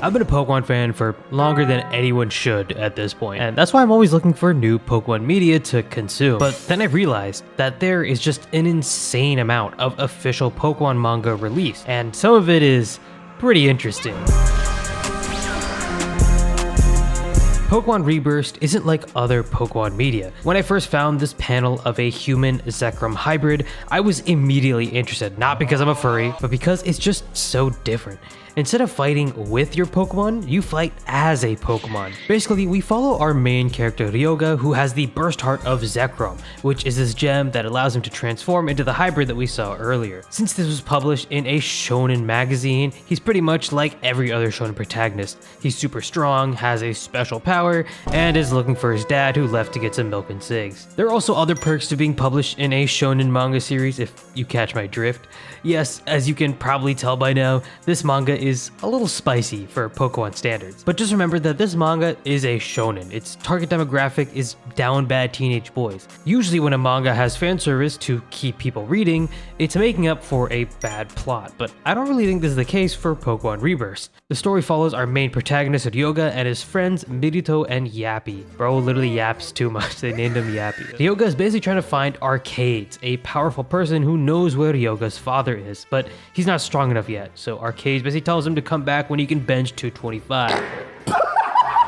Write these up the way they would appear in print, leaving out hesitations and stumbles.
I've been a Pokemon fan for longer than anyone should at this point, and that's why I'm always looking for new Pokemon media to consume. But then I realized that there is just an insane amount of official Pokemon manga released, and some of it is pretty interesting. Pokemon Rebirth isn't like other Pokemon media. When I first found this panel of a human Zekrom hybrid, I was immediately interested, not because I'm a furry, but because it's just so different. Instead of fighting with your Pokemon, you fight as a Pokemon. Basically, we follow our main character Ryoga, who has the burst heart of Zekrom, which is this gem that allows him to transform into the hybrid that we saw earlier. Since this was published in a shonen magazine, he's pretty much like every other shonen protagonist. He's super strong, has a special power, and is looking for his dad who left to get some milk and cigs. There are also other perks to being published in a shonen manga series, if you catch my drift. Yes, as you can probably tell by now, this manga is a little spicy for Pokemon standards. But just remember that this manga is a shonen. Its target demographic is down bad teenage boys. Usually when a manga has fan service to keep people reading, it's making up for a bad plot. But I don't really think this is the case for Pokemon Rebirth. The story follows our main protagonist Ryoga and his friends Mirito and Yappy. Bro literally yaps too much, they named him Yappy. Ryoga is basically trying to find Arcades, a powerful person who knows where Ryoga's father is, but he's not strong enough yet, so Arcades basically tells him to come back when he can bench 225.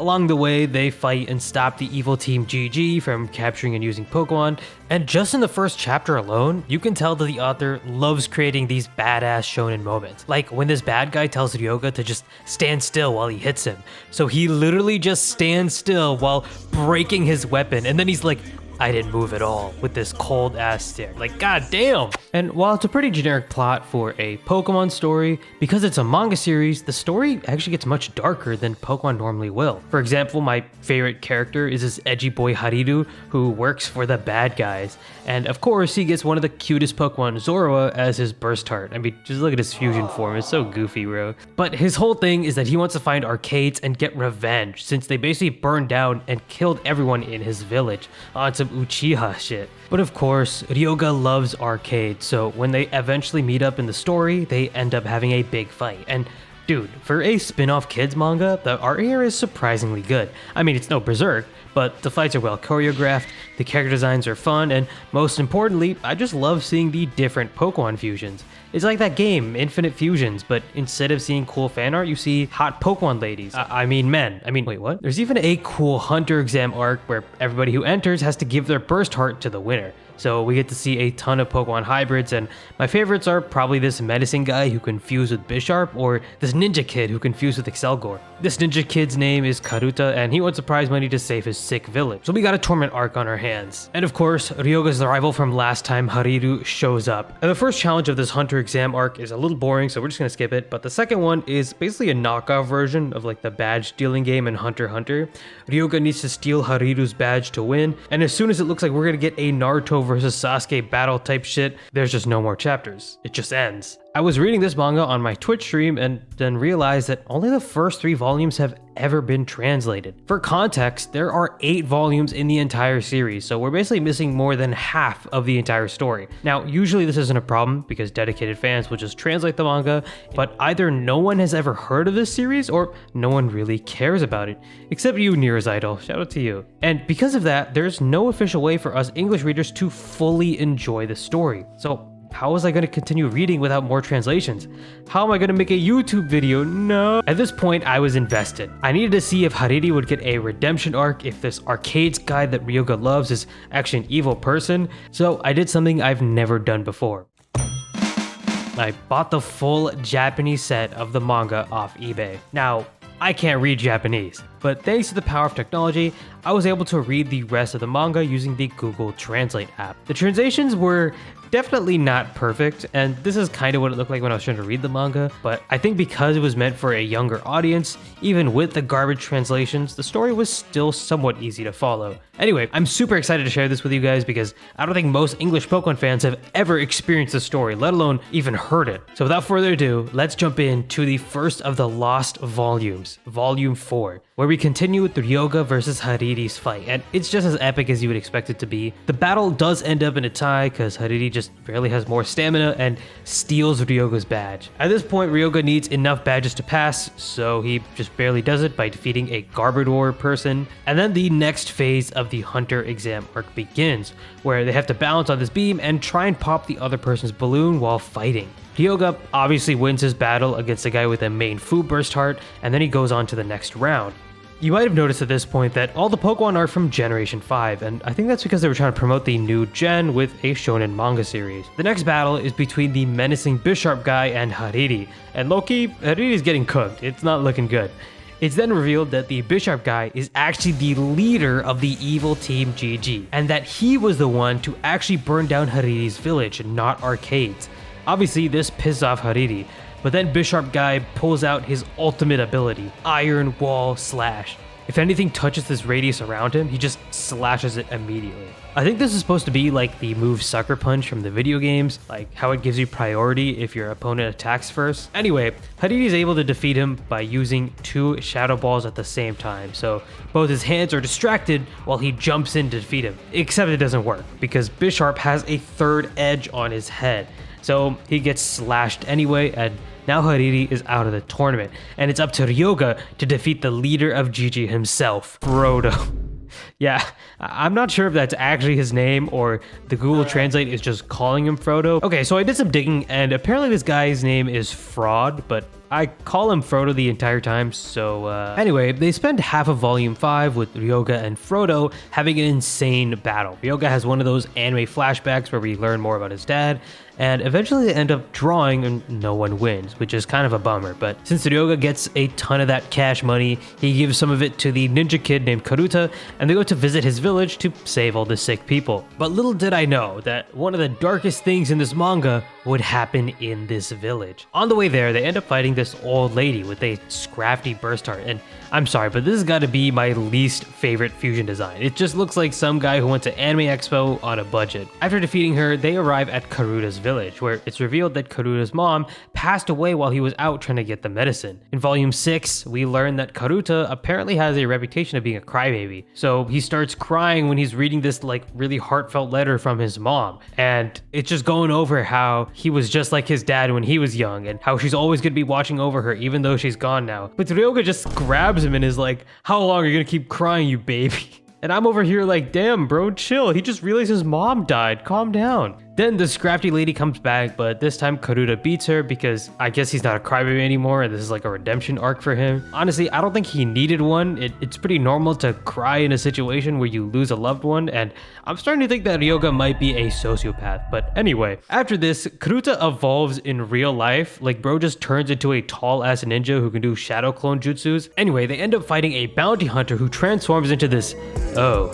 Along the way, they fight and stop the evil team GG from capturing and using Pokemon, and just in the first chapter alone, you can tell that the author loves creating these badass shonen moments. Like when this bad guy tells Ryoga to just stand still while he hits him. So he literally just stands still while breaking his weapon, and then he's like, I didn't move at all, with this cold ass stare. Like, god damn! And while it's a pretty generic plot for a Pokemon story, because it's a manga series, the story actually gets much darker than Pokemon normally will. For example, my favorite character is this edgy boy Hariru, who works for the bad guys. And of course, he gets one of the cutest Pokemon, Zorua, as his burst heart. I mean, just look at his fusion form, it's so goofy, bro. But his whole thing is that he wants to find Arcades and get revenge, since they basically burned down and killed everyone in his village on some Uchiha shit. But of course, Ryoga loves Arcades, so when they eventually meet up in the story, they end up having a big fight. And dude, for a spin-off kids manga, the art here is surprisingly good. I mean, it's no Berserk, but the fights are well choreographed, the character designs are fun, and most importantly, I just love seeing the different Pokemon fusions. It's like that game, Infinite Fusions, but instead of seeing cool fan art, you see hot Pokemon ladies. I mean men. Wait, what? There's even a cool Hunter exam arc where everybody who enters has to give their burst heart to the winner. So we get to see a ton of Pokemon hybrids, and my favorites are probably this medicine guy who can fuse with Bisharp, or this ninja kid who can fuse with Excelgor. This ninja kid's name is Karuta, and he wants prize money to save his sick village. So we got a tournament arc on our hands. And of course, Ryoga's rival from last time, Hariru, shows up. And the first challenge of this Hunter exam arc is a little boring, so we're just gonna skip it, but the second one is basically a knockoff version of like the badge stealing game in Hunter x Hunter. Ryoga needs to steal Hariru's badge to win, and as soon as it looks like we're gonna get a Naruto versus Sasuke battle type shit, there's just no more chapters. It just ends. I was reading this manga on my Twitch stream and then realized that only the first 3 volumes have ever been translated. For context, there are 8 volumes in the entire series, so we're basically missing more than half of the entire story. Now, usually this isn't a problem because dedicated fans will just translate the manga, but either no one has ever heard of this series or no one really cares about it. Except you, Nearest Idol, shout out to you. And because of that, there's no official way for us English readers to fully enjoy the story. So how was I going to continue reading without more translations? How am I going to make a YouTube video? No. At this point, I was invested. I needed to see if Hariri would get a redemption arc, if this Arcades guy that Ryoga loves is actually an evil person. So I did something I've never done before. I bought the full Japanese set of the manga off eBay. Now, I can't read Japanese, but thanks to the power of technology, I was able to read the rest of the manga using the Google Translate app. The translations were definitely not perfect, and this is kind of what it looked like when I was trying to read the manga, but I think because it was meant for a younger audience, even with the garbage translations, the story was still somewhat easy to follow. Anyway, I'm super excited to share this with you guys because I don't think most English Pokemon fans have ever experienced the story, let alone even heard it. So without further ado, let's jump into the first of the lost volumes, Volume 4, where we continue with the Ryoga versus Hariri's fight, and it's just as epic as you would expect it to be. The battle does end up in a tie because Hariri just just barely has more stamina and steals Ryoga's badge. At this point, Ryoga needs enough badges to pass, so he just barely does it by defeating a Garbodor person. And then the next phase of the Hunter exam arc begins, where they have to balance on this beam and try and pop the other person's balloon while fighting. Ryoga obviously wins his battle against a guy with a main Fu Burst Heart, and then he goes on to the next round. You might have noticed at this point that all the Pokemon are from Generation 5, and I think that's because they were trying to promote the new gen with a shonen manga series. The next battle is between the menacing Bisharp guy and Hariri, and low-key, Hariri's getting cooked. It's not looking good. It's then revealed that the Bisharp guy is actually the leader of the evil team GG, and that he was the one to actually burn down Hariri's village, not arcades. Obviously, this pisses off Hariri, but then Bisharp guy pulls out his ultimate ability, Iron Wall Slash. If anything touches this radius around him, he just slashes it immediately. I think this is supposed to be like the move Sucker Punch from the video games, like how it gives you priority if your opponent attacks first. Anyway, Hariri is able to defeat him by using 2 Shadow Balls at the same time, so both his hands are distracted while he jumps in to defeat him. Except it doesn't work, because Bisharp has a 3rd edge on his head, so he gets slashed anyway, and now Hariri is out of the tournament, and it's up to Ryoga to defeat the leader of GG himself, Frodo. Yeah, I'm not sure if that's actually his name or the Google Translate is just calling him Frodo. Okay, so I did some digging, and apparently this guy's name is Fraud, but I call him Frodo the entire time, so anyway, they spend half of Volume 5 with Ryoga and Frodo having an insane battle. Ryoga has one of those anime flashbacks where we learn more about his dad, and eventually they end up drawing and no one wins, which is kind of a bummer. But since Ryoga gets a ton of that cash money, he gives some of it to the ninja kid named Karuta, and they go to visit his village to save all the sick people. But little did I know that one of the darkest things in this manga would happen in this village. On the way there, they end up fighting this old lady with a scrafty burst heart, and I'm sorry, but this has got to be my least favorite fusion design. It just looks like some guy who went to Anime Expo on a budget. After defeating her, they arrive at Karuta's village, where it's revealed that Karuta's mom passed away while he was out trying to get the medicine. In Volume 6, we learn that Karuta apparently has a reputation of being a crybaby, so he starts crying when he's reading this like really heartfelt letter from his mom, and it's just going over how he was just like his dad when he was young, and how she's always gonna be watching over her even though she's gone now. But Ryoga just grabs him and is like, "How long are you gonna keep crying, you baby?" And I'm over here like, damn bro, chill. He just realized his mom died. Calm down. Then the scrappy lady comes back, but this time Karuta beats her because I guess he's not a crybaby anymore and this is like a redemption arc for him. Honestly, I don't think he needed one. It's pretty normal to cry in a situation where you lose a loved one, and I'm starting to think that Ryoga might be a sociopath. But anyway, after this, Karuta evolves in real life. Like, bro just turns into a tall ass ninja who can do shadow clone jutsus. Anyway, they end up fighting a bounty hunter who transforms into this, oh.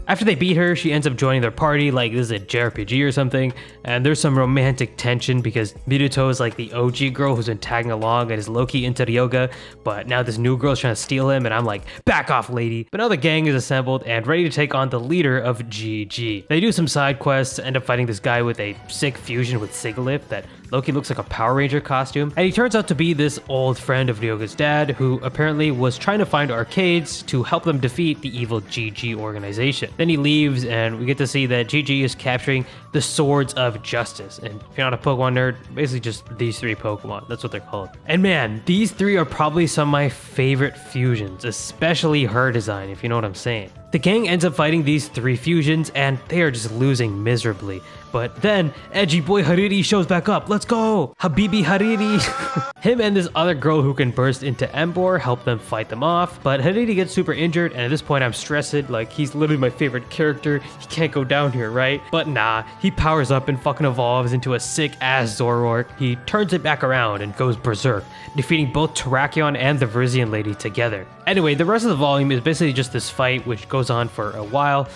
After they beat her, she ends up joining their party like this is a JRPG or something, and there's some romantic tension because Miruto is like the OG girl who's been tagging along and is low-key into Ryoga, but now this new girl's trying to steal him, and I'm like, back off lady. But now the gang is assembled and ready to take on the leader of GG. They do some side quests, end up fighting this guy with a sick fusion with Sigalith that Loki looks like a Power Ranger costume, and he turns out to be this old friend of Ryoga's dad who apparently was trying to find arcades to help them defeat the evil GG organization. Then he leaves and we get to see that GG is capturing the Swords of Justice, and if you're not a Pokemon nerd, basically just these 3 Pokemon, that's what they're called. And man, these 3 are probably some of my favorite fusions, especially her design, if you know what I'm saying. The gang ends up fighting these 3 fusions and they are just losing miserably. But then, edgy boy Hariri shows back up. Let's go! Habibi Hariri! Him and this other girl who can burst into Embor help them fight them off. But Hariri gets super injured, and at this point I'm stressed. Like, he's literally my favorite character. He can't go down here, right? But nah, he powers up and fucking evolves into a sick-ass Zoroark. He turns it back around and goes berserk, defeating both Terrakion and the Verizian lady together. Anyway, the rest of the volume is basically just this fight, which goes on for a while.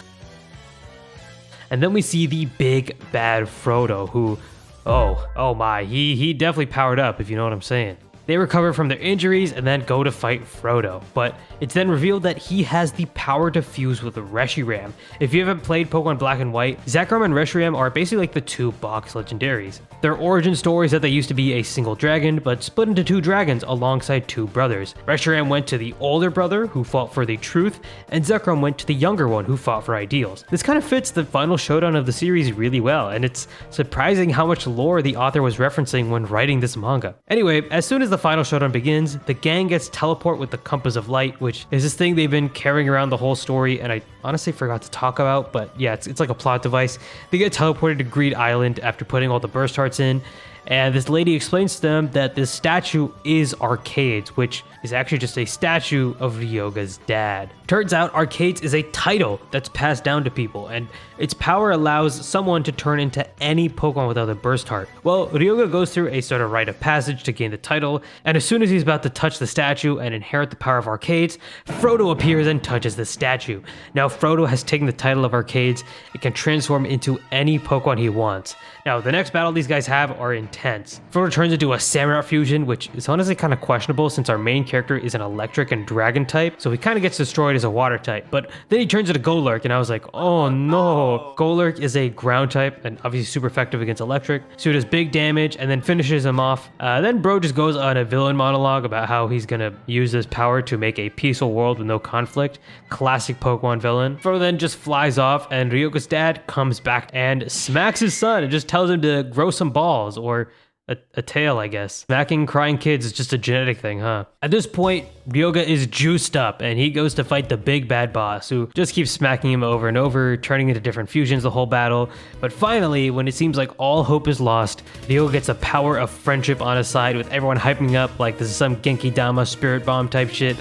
And then we see the big bad Frodo who, oh my, he definitely powered up, if you know what I'm saying. They recover from their injuries and then go to fight Frodo, but it's then revealed that he has the power to fuse with Reshiram. If you haven't played Pokemon Black and White, Zekrom and Reshiram are basically like the two box legendaries. Their origin story is that they used to be a single dragon, but split into two dragons alongside two brothers. Reshiram went to the older brother, who fought for the truth, and Zekrom went to the younger one, who fought for ideals. This kind of fits the final showdown of the series really well, and it's surprising how much lore the author was referencing when writing this manga. Anyway, as soon as the final showdown begins, the gang gets teleport with the Compass of Light, which is this thing they've been carrying around the whole story, and I honestly forgot to talk about, but yeah, it's like a plot device. They get teleported to Greed Island after putting all the burst hearts in, and this lady explains to them that this statue is Arcades, which is actually just a statue of Ryoga's dad. Turns out Arcades is a title that's passed down to people, and its power allows someone to turn into any Pokemon without a burst heart. Well, Ryoga goes through a sort of rite of passage to gain the title, and as soon as he's about to touch the statue and inherit the power of Arcades, Frodo appears and touches the statue. Now Frodo has taken the title of Arcades and can transform into any Pokemon he wants. Now the next battle these guys have are intense. Frodo turns into a Samurott fusion, which is honestly kind of questionable since our main character is an electric and dragon type, so he kind of gets destroyed as a water type. But then he turns into Golurk, and I was like, oh no. Golurk is a ground type and obviously super effective against electric, so he does big damage and then finishes him off. Then bro just goes on a villain monologue about how he's gonna use this power to make a peaceful world with no conflict. Classic Pokemon villain. Frodo then just flies off, and Ryoga's dad comes back and smacks his son and just tells him to grow some balls, or a tail, I guess. Smacking crying kids is just a genetic thing, huh? At this point, Ryoga is juiced up, and he goes to fight the big bad boss, who just keeps smacking him over and over, turning into different fusions the whole battle. But finally, when it seems like all hope is lost, Ryoga gets the power of friendship on his side, with everyone hyping up like this is some Genki Dama spirit bomb type shit,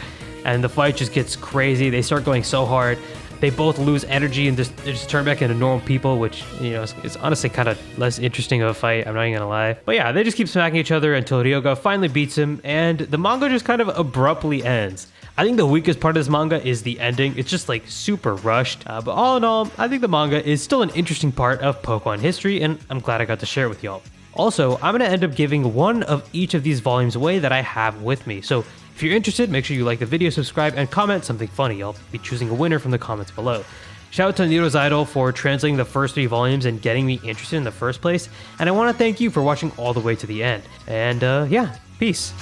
and the fight just gets crazy. They start going so hard. They both lose energy and just turn back into normal people, which, you know, is honestly kind of less interesting of a fight, I'm not even gonna lie. But yeah, they just keep smacking each other until Ryoga finally beats him, and the manga just kind of abruptly ends. I think the weakest part of this manga is the ending. It's just like super rushed, but all in all, I think the manga is still an interesting part of Pokemon history, and I'm glad I got to share it with y'all. Also, I'm gonna end up giving one of each of these volumes away that I have with me, so if you're interested, make sure you like the video, subscribe, and comment something funny. I'll be choosing a winner from the comments below. Shout out to Nero's Idol for translating the first 3 volumes and getting me interested in the first place, and I want to thank you for watching all the way to the end. And yeah, peace.